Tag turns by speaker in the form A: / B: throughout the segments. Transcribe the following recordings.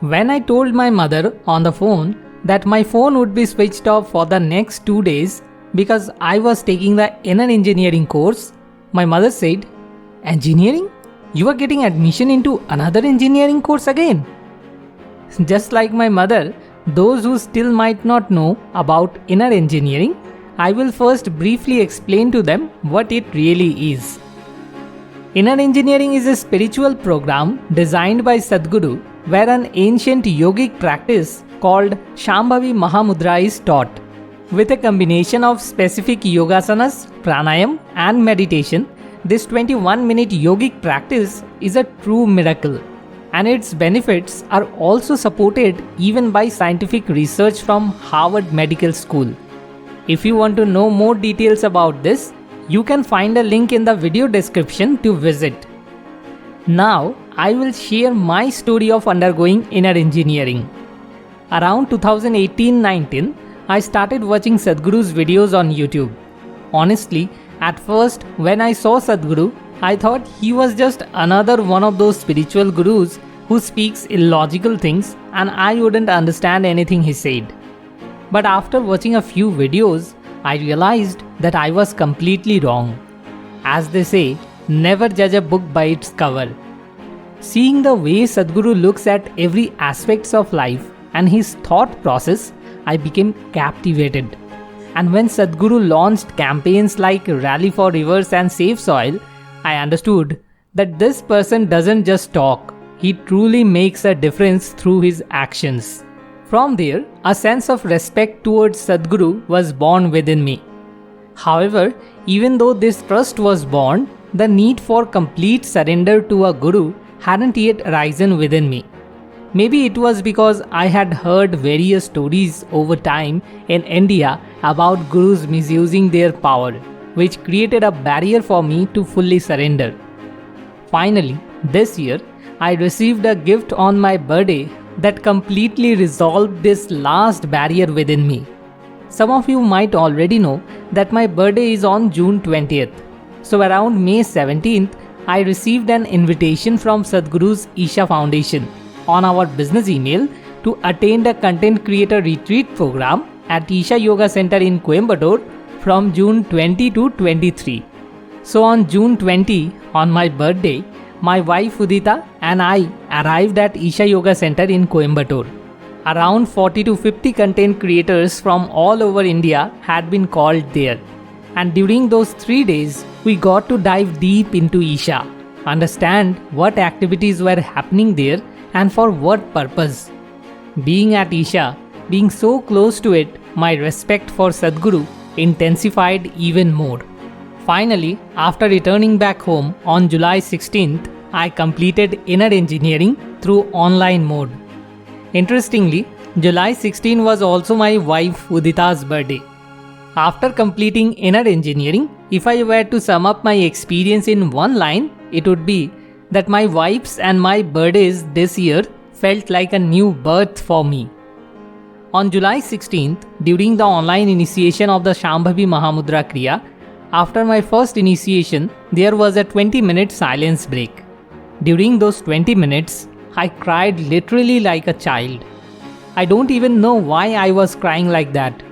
A: When I told my mother on the phone that my phone would be switched off for the next 2 days because I was taking the inner engineering course, my mother said, "Engineering? You are getting admission into another engineering course again?" Just like my mother, those who still might not know about inner engineering, I will first briefly explain to them what it really is. Inner engineering is a spiritual program designed by Sadhguru where an ancient yogic practice called Shambhavi Mahamudra is taught. With a combination of specific yogasanas, pranayam and meditation, this 21-minute yogic practice is a true miracle, and its benefits are also supported even by scientific research from Harvard Medical School. If you want to know more details about this, you can find a link in the video description to visit. Now, I will share my story of undergoing inner engineering. Around 2018-19, I started watching Sadhguru's videos on YouTube. Honestly, at first, when I saw Sadhguru, I thought he was just another one of those spiritual gurus who speaks illogical things and I wouldn't understand anything he said. But after watching a few videos, I realized that I was completely wrong. As they say, never judge a book by its cover. Seeing the way Sadhguru looks at every aspect of life and his thought process, I became captivated. And when Sadhguru launched campaigns like Rally for Rivers and Save Soil, I understood that this person doesn't just talk, he truly makes a difference through his actions. From there, a sense of respect towards Sadhguru was born within me. However, even though this trust was born, the need for complete surrender to a guru hadn't yet arisen within me. Maybe it was because I had heard various stories over time in India about gurus misusing their power, which created a barrier for me to fully surrender. Finally, this year, I received a gift on my birthday that completely resolved this last barrier within me. Some of you might already know that my birthday is on June 20th. So around May 17th, I received an invitation from Sadhguru's Isha Foundation on our business email to attend a content creator retreat program at Isha Yoga Center in Coimbatore from June 20 to 23. So on June 20, on my birthday, my wife Udita and I arrived at Isha Yoga Center in Coimbatore. Around 40 to 50 content creators from all over India had been called there. And during those 3 days, we got to dive deep into Isha, understand what activities were happening there and for what purpose. Being at Isha, being so close to it, my respect for Sadhguru intensified even more. Finally, after returning back home on July 16th, I completed inner engineering through online mode. Interestingly, July 16 was also my wife Udita's birthday. After completing inner engineering, if I were to sum up my experience in one line, it would be that my wife's and my birthdays this year felt like a new birth for me. On July 16th, during the online initiation of the Shambhavi Mahamudra Kriya, after my first initiation, there was a 20-minute silence break. During those 20 minutes, I cried literally like a child. I don't even know why I was crying like that.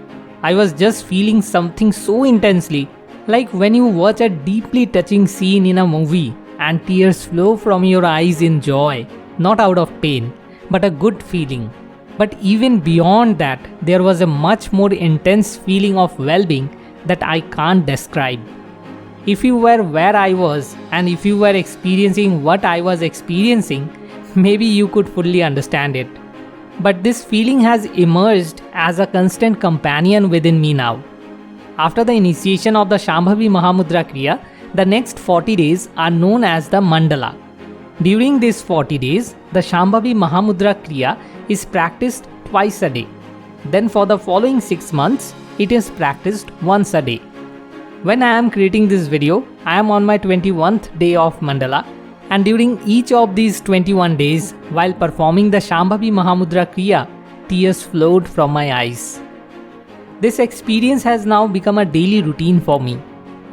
A: I was just feeling something so intensely, like when you watch a deeply touching scene in a movie and tears flow from your eyes in joy, not out of pain, but a good feeling. But even beyond that, there was a much more intense feeling of well-being that I can't describe. If you were where I was and if you were experiencing what I was experiencing, maybe you could fully understand it. But this feeling has emerged as a constant companion within me now. After the initiation of the Shambhavi Mahamudra Kriya, the next 40 days are known as the Mandala. During these 40 days, the Shambhavi Mahamudra Kriya is practiced twice a day. Then for the following 6 months, it is practiced once a day. When I am creating this video, I am on my 21st day of Mandala, and during each of these 21 days, while performing the Shambhavi Mahamudra Kriya, tears flowed from my eyes. This experience has now become a daily routine for me.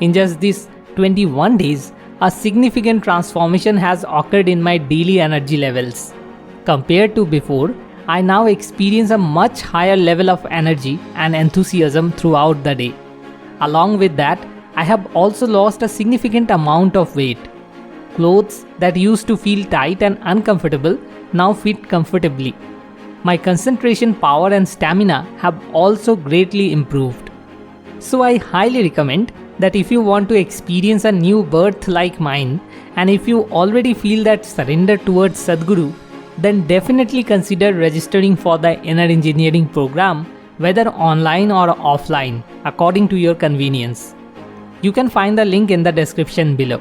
A: In just these 21 days, a significant transformation has occurred in my daily energy levels. Compared to before, I now experience a much higher level of energy and enthusiasm throughout the day. Along with that, I have also lost a significant amount of weight. Clothes that used to feel tight and uncomfortable now fit comfortably. My concentration power and stamina have also greatly improved. So I highly recommend that if you want to experience a new birth like mine, and if you already feel that surrender towards Sadhguru, then definitely consider registering for the Inner Engineering program, whether online or offline, according to your convenience. You can find the link in the description below.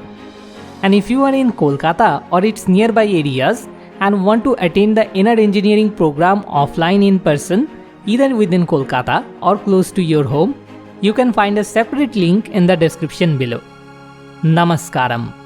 A: And if you are in Kolkata or its nearby areas and want to attend the Inner Engineering program offline in person, either within Kolkata or close to your home, you can find a separate link in the description below. Namaskaram.